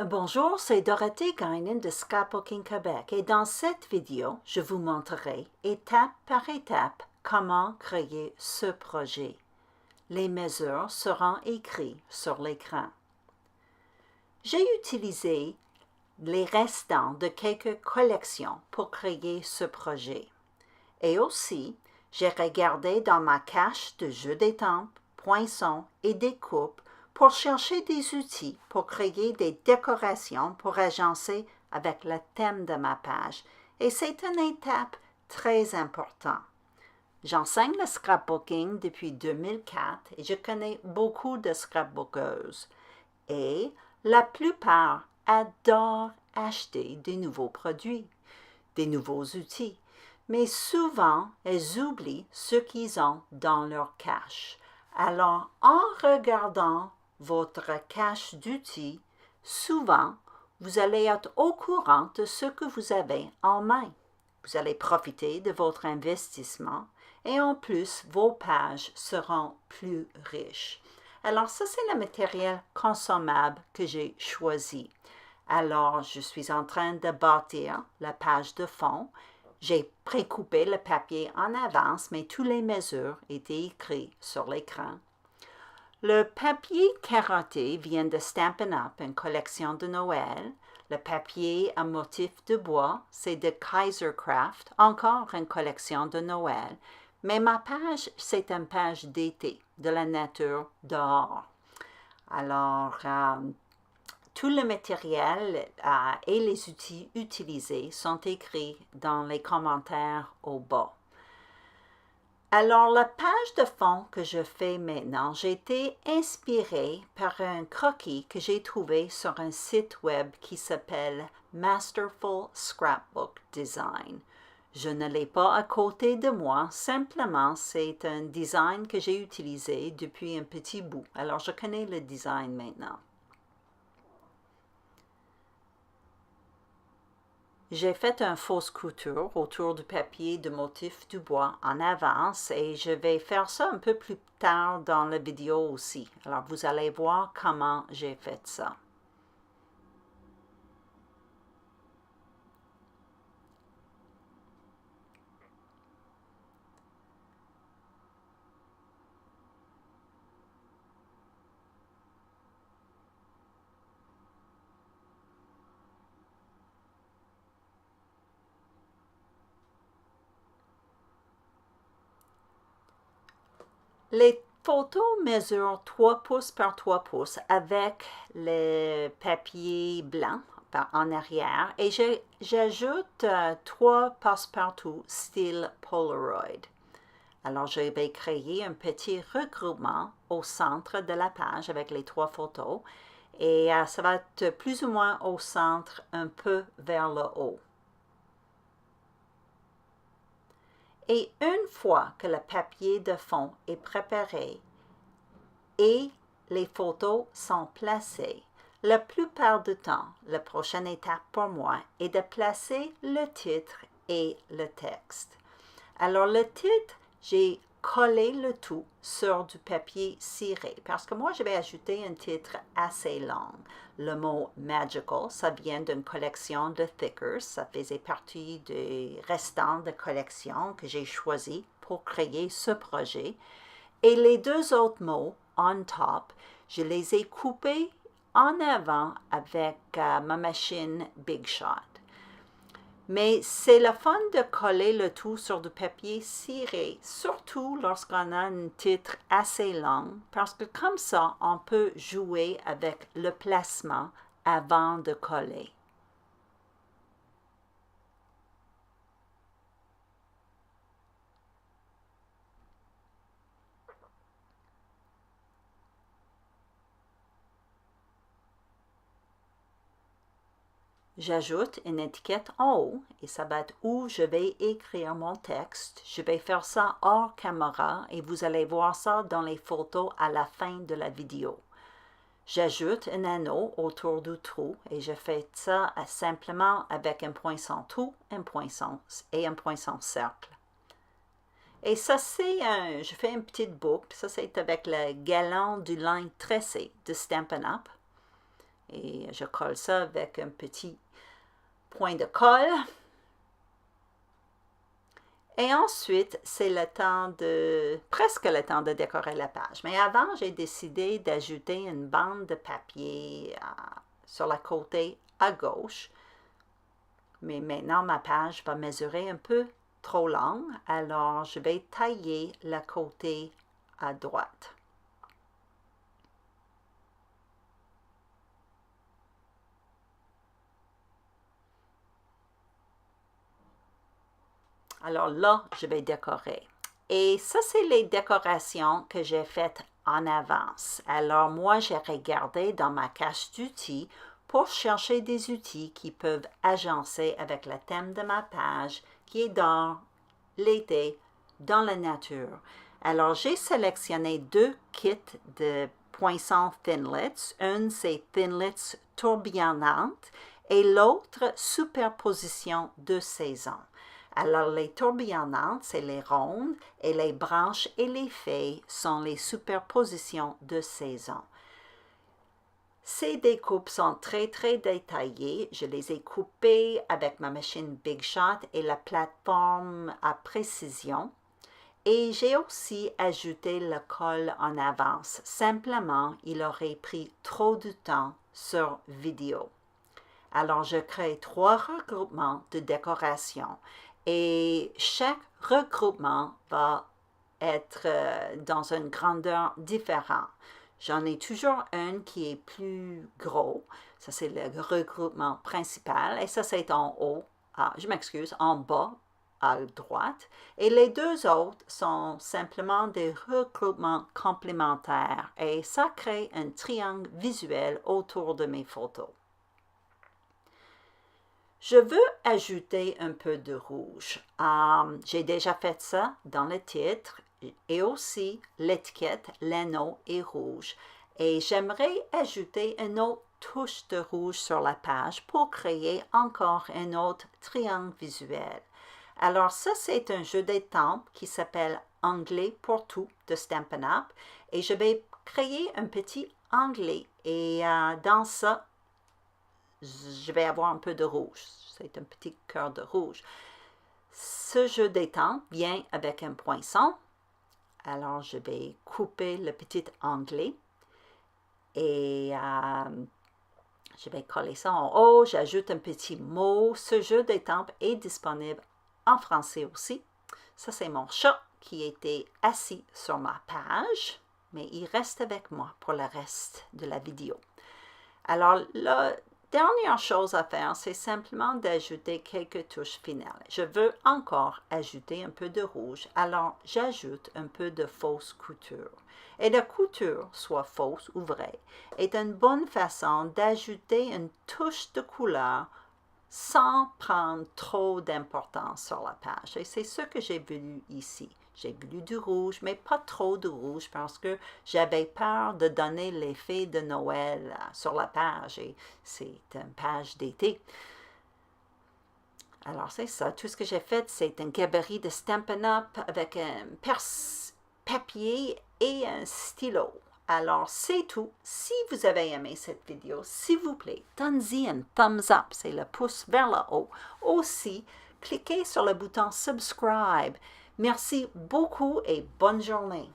Bonjour, c'est Dorothée Guinan de Scrapbooking Québec et dans cette vidéo, je vous montrerai étape par étape comment créer ce projet. Les mesures seront écrites sur l'écran. J'ai utilisé les restants de quelques collections pour créer ce projet. Et aussi, j'ai regardé dans ma cache de jeux d'étampes, poinçons et découpes pour chercher des outils pour créer des décorations pour agencer avec le thème de ma page. Et c'est une étape très importante. J'enseigne le scrapbooking depuis 2004 et je connais beaucoup de scrapbookeuses. Et la plupart adorent acheter des nouveaux produits, des nouveaux outils. Mais souvent, elles oublient ce qu'ils ont dans leur cache. Alors, en regardant votre cache d'outils, souvent, vous allez être au courant de ce que vous avez en main. Vous allez profiter de votre investissement et en plus, vos pages seront plus riches. Alors, ça, c'est le matériel consommable que j'ai choisi. Alors, je suis en train de bâtir la page de fond. J'ai précoupé le papier en avance, mais toutes les mesures étaient écrites sur l'écran. Le papier carotté vient de Stampin' Up!, une collection de Noël. Le papier à motif de bois, c'est de Kaisercraft, encore une collection de Noël. Mais ma page, c'est une page d'été, de la nature dehors. Alors, tout le matériel et les outils utilisés sont écrits dans les commentaires au bas. Alors, la page de fond que je fais maintenant, j'ai été inspirée par un croquis que j'ai trouvé sur un site web qui s'appelle Masterful Scrapbook Design. Je ne l'ai pas à côté de moi, simplement c'est un design que j'ai utilisé depuis un petit bout. Alors, je connais le design maintenant. J'ai fait une fausse couture autour du papier de motif du bois en avance et je vais faire ça un peu plus tard dans la vidéo aussi. Alors vous allez voir comment j'ai fait ça. Les photos mesurent 3 pouces par 3 pouces avec le papier blanc en arrière et j'ajoute 3 passe-partout style Polaroid. Alors, je vais créer un petit regroupement au centre de la page avec les 3 photos et ça va être plus ou moins au centre, un peu vers le haut. Et une fois que le papier de fond est préparé et les photos sont placées, la plupart du temps, la prochaine étape pour moi est de placer le titre et le texte. Alors, le titre, j'ai collé le tout sur du papier ciré parce que moi, je vais ajouter un titre assez long. Le mot magical, ça vient d'une collection de Thickers. Ça faisait partie des restants de collection que j'ai choisi pour créer ce projet. Et les deux autres mots, on top, je les ai coupés en avant avec ma machine Big Shot. Mais c'est le fun de coller le tout sur du papier ciré, surtout lorsqu'on a un titre assez long, parce que comme ça, on peut jouer avec le placement avant de coller. J'ajoute une étiquette en haut et ça va être où je vais écrire mon texte. Je vais faire ça hors caméra et vous allez voir ça dans les photos à la fin de la vidéo. J'ajoute un anneau autour du trou et je fais ça simplement avec un poinçon trou, un poinçon et un poinçon cercle. Et ça c'est, je fais une petite boucle, ça c'est avec le galant du lin tressé de Stampin' Up. Et je colle ça avec un petit point de colle. Et ensuite, c'est presque le temps de décorer la page. Mais avant, j'ai décidé d'ajouter une bande de papier sur la côté à gauche. Mais maintenant, ma page va mesurer un peu trop long, alors je vais tailler le côté à droite. Alors là, je vais décorer. Et ça, c'est les décorations que j'ai faites en avance. Alors moi, j'ai regardé dans ma cache d'outils pour chercher des outils qui peuvent agencer avec le thème de ma page qui est dans l'été, dans la nature. Alors, j'ai sélectionné 2 kits de poinçons Thinlits. Une, c'est Thinlits tourbillonnante et l'autre, superposition de saison. Alors, les tourbillonnantes, c'est les rondes et les branches et les feuilles sont les superpositions de saison. Ces découpes sont très, très détaillées. Je les ai coupées avec ma machine Big Shot et la plateforme à précision. Et j'ai aussi ajouté le col en avance. Simplement, il aurait pris trop de temps sur vidéo. Alors, je crée 3 regroupements de décoration et chaque regroupement va être dans une grandeur différente. J'en ai toujours un qui est plus gros. Ça, c'est le regroupement principal. Et ça, c'est en haut, je m'excuse, en bas à droite. Et les 2 autres sont simplement des regroupements complémentaires. Et ça crée un triangle visuel autour de mes photos. Je veux ajouter un peu de rouge. J'ai déjà fait ça dans le titre et aussi l'étiquette, l'anneau est rouge. Et j'aimerais ajouter une autre touche de rouge sur la page pour créer encore un autre triangle visuel. Alors ça, c'est un jeu d'étampes qui s'appelle Anglais pour tout de Stampin' Up. Et je vais créer un petit anglais. Et dans ça, je vais avoir un peu de rouge. C'est un petit cœur de rouge. Ce jeu d'étampes vient avec un poinçon. Alors, je vais couper le petit anglais et je vais coller ça en haut. J'ajoute un petit mot. Ce jeu d'étampes est disponible en français aussi. Ça, c'est mon chat qui était assis sur ma page, mais il reste avec moi pour le reste de la vidéo. Alors, la dernière chose à faire, c'est simplement d'ajouter quelques touches finales. Je veux encore ajouter un peu de rouge, alors j'ajoute un peu de fausse couture. Et la couture, soit fausse ou vraie, est une bonne façon d'ajouter une touche de couleur sans prendre trop d'importance sur la page. Et c'est ce que j'ai voulu ici. J'ai voulu du rouge, mais pas trop de rouge parce que j'avais peur de donner l'effet de Noël sur la page. Et c'est une page d'été. Alors, c'est ça. Tout ce que j'ai fait, c'est un gabarit de Stampin' Up avec un perce-papier et un stylo. Alors, c'est tout. Si vous avez aimé cette vidéo, s'il vous plaît, donnez-y un thumbs up. C'est le pouce vers le haut. Aussi, cliquez sur le bouton subscribe. Merci beaucoup et bonne journée.